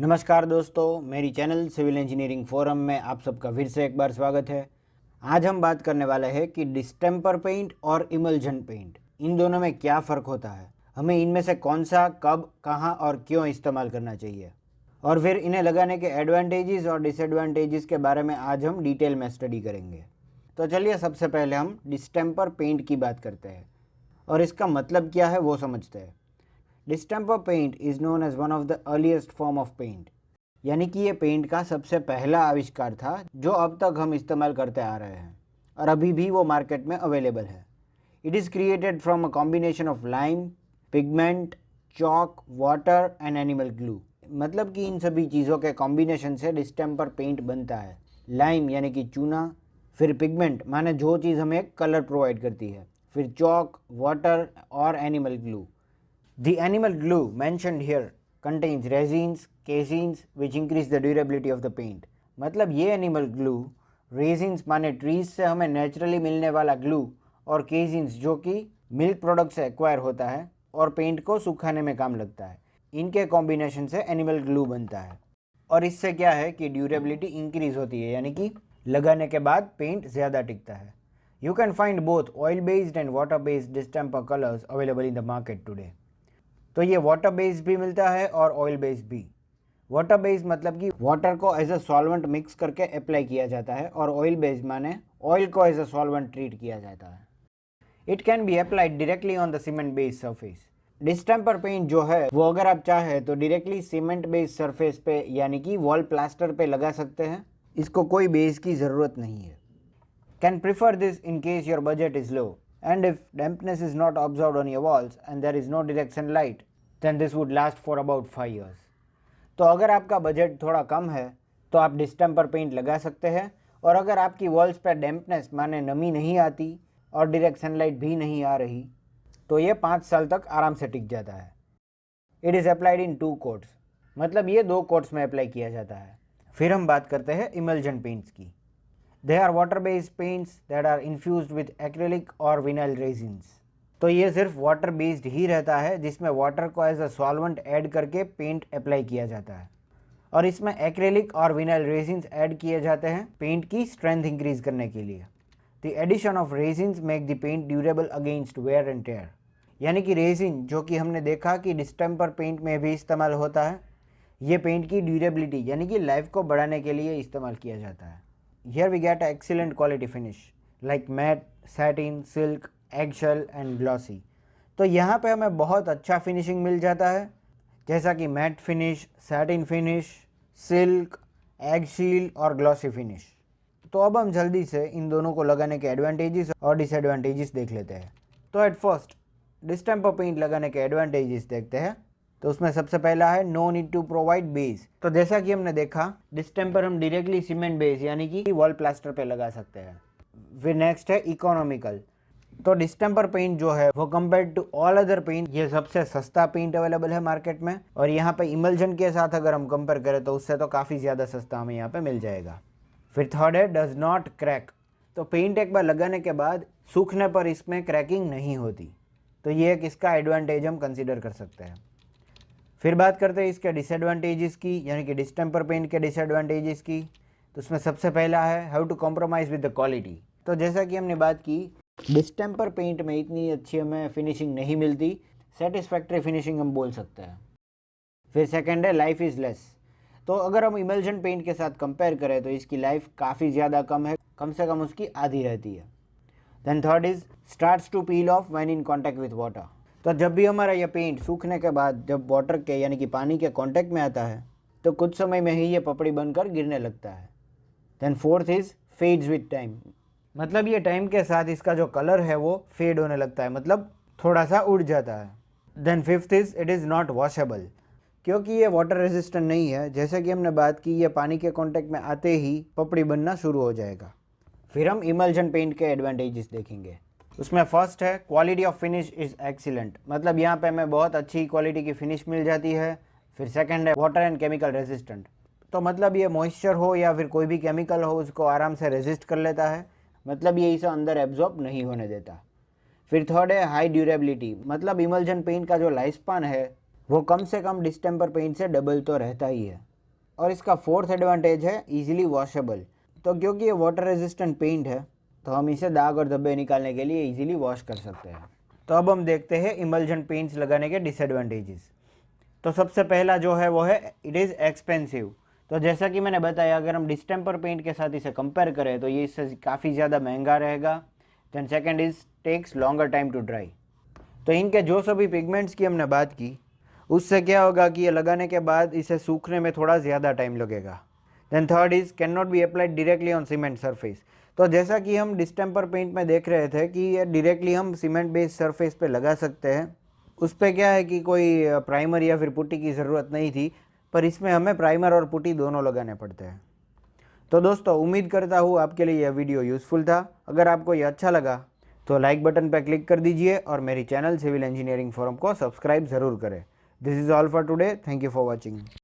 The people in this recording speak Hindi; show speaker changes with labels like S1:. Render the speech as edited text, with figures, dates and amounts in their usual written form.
S1: नमस्कार दोस्तों, मेरी चैनल सिविल इंजीनियरिंग फोरम में आप सबका फिर से एक बार स्वागत है। आज हम बात करने वाले हैं कि डिस्टेम्पर पेंट और इमल्जन पेंट, इन दोनों में क्या फ़र्क होता है, हमें इनमें से कौन सा, कब, कहाँ और क्यों इस्तेमाल करना चाहिए, और फिर इन्हें लगाने के एडवांटेजेस और डिसएडवांटेजेस के बारे में आज हम डिटेल में स्टडी करेंगे। तो चलिए सबसे पहले हम डिस्टेम्पर पेंट की बात करते हैं और इसका मतलब क्या है वो समझते हैं। Distemper paint is known as one of the earliest form of paint, यानी कि ये पेंट का सबसे पहला आविष्कार था जो अब तक हम इस्तेमाल करते आ रहे हैं और अभी भी वो मार्केट में अवेलेबल है। It is created from a combination of lime, pigment, chalk, water and animal glue. मतलब कि इन सभी चीज़ों के कॉम्बिनेशन से डिस्टेम्पर पेंट बनता है। लाइम यानी कि चूना, फिर पिगमेंट माने जो चीज़ हमें कलर प्रोवाइड करती है, फिर चॉक, वाटर और animal glue. The animal glue mentioned here contains resins, caseins which increase the durability of the paint. मतलब ये एनिमल ग्लू, रेजिन्स माने ट्रीज से हमें नेचुरली मिलने वाला ग्लू, और केजिन्स जो कि मिल्क प्रोडक्ट से एक्वायर होता है और पेंट को सुखाने में काम लगता है, इनके कॉम्बिनेशन से एनिमल ग्लू बनता है। और इससे क्या है कि ड्यूरेबिलिटी इंक्रीज होती है, यानी कि लगाने के बाद पेंट ज़्यादा टिकता है। You can find both oil based and water based distemper colours available in the market today. तो ये वाटर बेस्ड भी मिलता है और ऑयल बेस्ड भी। वाटर बेस्ड मतलब कि वाटर को एज अ सॉल्वेंट मिक्स करके अप्लाई किया जाता है, और ऑयल बेस्ड माने ऑयल को एज अ सॉल्वेंट ट्रीट किया जाता है। It can be applied directly on the cement based surface. Distemper paint जो है वो अगर आप चाहे तो डायरेक्टली सीमेंट बेस्ड सरफेस पे यानी कि वॉल प्लास्टर पे लगा सकते हैं, इसको कोई बेस की ज़रूरत नहीं है। Can prefer this in case your budget is low and if dampness is not observed on your walls and there is no direct sunlight, then this would last for about 5 years. तो अगर आपका बजट थोड़ा कम है तो आप डिस्टेम्पर पेंट लगा सकते हैं, और अगर आपकी वॉल्स पर डैम्पनेस माने नमी नहीं आती और डायरेक्ट सनलाइट भी नहीं आ रही तो ये 5 साल तक आराम से टिक जाता है। It is applied in 2 quotes, मतलब ये 2 कोट्स में अप्लाई किया जाता है। फिर हम बात करते हैं इमल्जन पेंट्स की। They are water-based paints that are infused with acrylic or vinyl resins. तो ये सिर्फ वाटर बेस्ड ही रहता है, जिसमें वाटर को एज अ सॉल्वेंट ऐड करके पेंट अप्लाई किया जाता है, और इसमें एक्रेलिक और विनाइल रेजिन्स ऐड किए जाते हैं पेंट की स्ट्रेंथ इंक्रीज करने के लिए। The addition of resins make the paint durable against wear and tear, यानी कि रेजिन जो कि हमने देखा कि डिस्टेम्पर पेंट में भी इस्तेमाल होता है, ये पेंट की ड्यूरेबिलिटी यानी कि लाइफ को बढ़ाने के लिए इस्तेमाल किया जाता है। Here we get an excellent quality finish like matte, satin, silk, eggshell and glossy. तो यहाँ पे हमें बहुत अच्छा फिनिशिंग मिल जाता है, जैसा कि matte finish, satin finish, silk, eggshell और ग्लॉसी फिनिश। तो अब हम जल्दी से इन दोनों को लगाने के एडवांटेजेस और डिसएडवांटेजेस देख लेते हैं। तो एट फर्स्ट डिस्टेम्पर पेंट लगाने के एडवांटेजेस देखते हैं। तो उसमें सबसे पहला है no need to provide base. तो जैसा कि हमने देखा डिस्टेम्पर हम डायरेक्टली सीमेंट बेस यानी कि वॉल प्लास्टर पे लगा सकते हैं। फिर नेक्स्ट है इकोनॉमिकल। तो डिस्टेम्पर पेंट जो है वो compare to all other paint ये सबसे सस्ता पेंट अवेलेबल है मार्केट में, और यहाँ पे इमल्जन के साथ अगर हम कंपेयर करें तो उससे तो काफ़ी ज़्यादा सस्ता हमें यहाँ पे मिल जाएगा। फिर थर्ड है डज नॉट क्रैक। तो पेंट एक बार लगाने के बाद सूखने पर इसमें क्रैकिंग नहीं होती, तो ये एक इसका एडवांटेज हम कंसिडर कर सकते हैं। फिर बात करते हैं इसके डिसएडवांटेजेस की, यानी कि डिस्टेम्पर पेंट के डिसएडवांटेजेस की। तो उसमें सबसे पहला है how to compromise with the quality. तो जैसा कि हमने बात की डिस्टेम्पर पेंट में इतनी अच्छी हमें फिनिशिंग नहीं मिलती, सेटिस्फैक्ट्री फिनिशिंग हम बोल सकते हैं। फिर सेकंड है लाइफ इज़ लेस। तो अगर हम इमल्जन पेंट के साथ कंपेयर करें तो इसकी लाइफ काफ़ी ज़्यादा कम है, कम से कम उसकी आधी रहती है। Then third is starts to peel off when in contact with water. तो जब भी हमारा ये पेंट सूखने के बाद जब वाटर के यानी कि पानी के कांटेक्ट में आता है तो कुछ समय में ही ये पपड़ी बनकर गिरने लगता है। Then fourth is fades with time, मतलब ये टाइम के साथ इसका जो कलर है वो फेड होने लगता है, मतलब थोड़ा सा उड़ जाता है। Then fifth is it is not washable, क्योंकि ये वाटर रेजिस्टेंट नहीं है। जैसे कि हमने बात की ये पानी के कांटेक्ट में आते ही पपड़ी बनना शुरू हो जाएगा। फिर हम इमल्जन पेंट के एडवांटेजेस देखेंगे। उसमें फर्स्ट है quality of finish is excellent, मतलब यहाँ पे हमें बहुत अच्छी क्वालिटी की फिनिश मिल जाती है। फिर सेकंड है वाटर एंड केमिकल रेजिस्टेंट, तो मतलब ये मॉइस्चर हो या फिर कोई भी केमिकल हो उसको आराम से रेजिस्ट कर लेता है, मतलब ये इसे अंदर एब्जॉर्ब नहीं होने देता। फिर थर्ड है हाई ड्यूरेबिलिटी, मतलब इमल्जन पेंट का जो लाइफ स्पान है वो कम से कम डिस्टेम्पर पेंट से डबल तो रहता ही है। और इसका फोर्थ एडवांटेज है इजीली वॉशेबल। तो क्योंकि ये वाटर रेजिस्टेंट पेंट है तो हम इसे दाग और धब्बे निकालने के लिए इजीली वॉश कर सकते हैं। तो अब हम देखते हैं इमल्जन पेंट्स लगाने के डिसएडवांटेजेस। तो सबसे पहला जो है वो है इट इज़ एक्सपेंसिव। तो जैसा कि मैंने बताया, अगर हम डिस्टेम्पर पेंट के साथ इसे कंपेयर करें तो ये इससे काफ़ी ज़्यादा महंगा रहेगा। Then second is takes longer time to dry. तो इनके जो सभी पिगमेंट्स की हमने बात की उससे क्या होगा कि ये लगाने के बाद इसे सूखने में थोड़ा ज़्यादा टाइम लगेगा। Then third is can not be applied directly on cement surface. तो जैसा कि हम डिस्टेम्पर पेंट में देख रहे थे कि ये डायरेक्टली हम सीमेंट बेस्ड सरफेस पे लगा सकते हैं। उस पर क्या है कि कोई प्राइमर या फिर पुट्टी की ज़रूरत नहीं थी, पर इसमें हमें प्राइमर और पुट्टी दोनों लगाने पड़ते हैं। तो दोस्तों उम्मीद करता हूँ आपके लिए यह वीडियो यूज़फुल था। अगर आपको यह अच्छा लगा तो लाइक बटन पर क्लिक कर दीजिए और मेरी चैनल सिविल इंजीनियरिंग फोरम को सब्सक्राइब ज़रूर करें। This is all for today. Thank you for watching.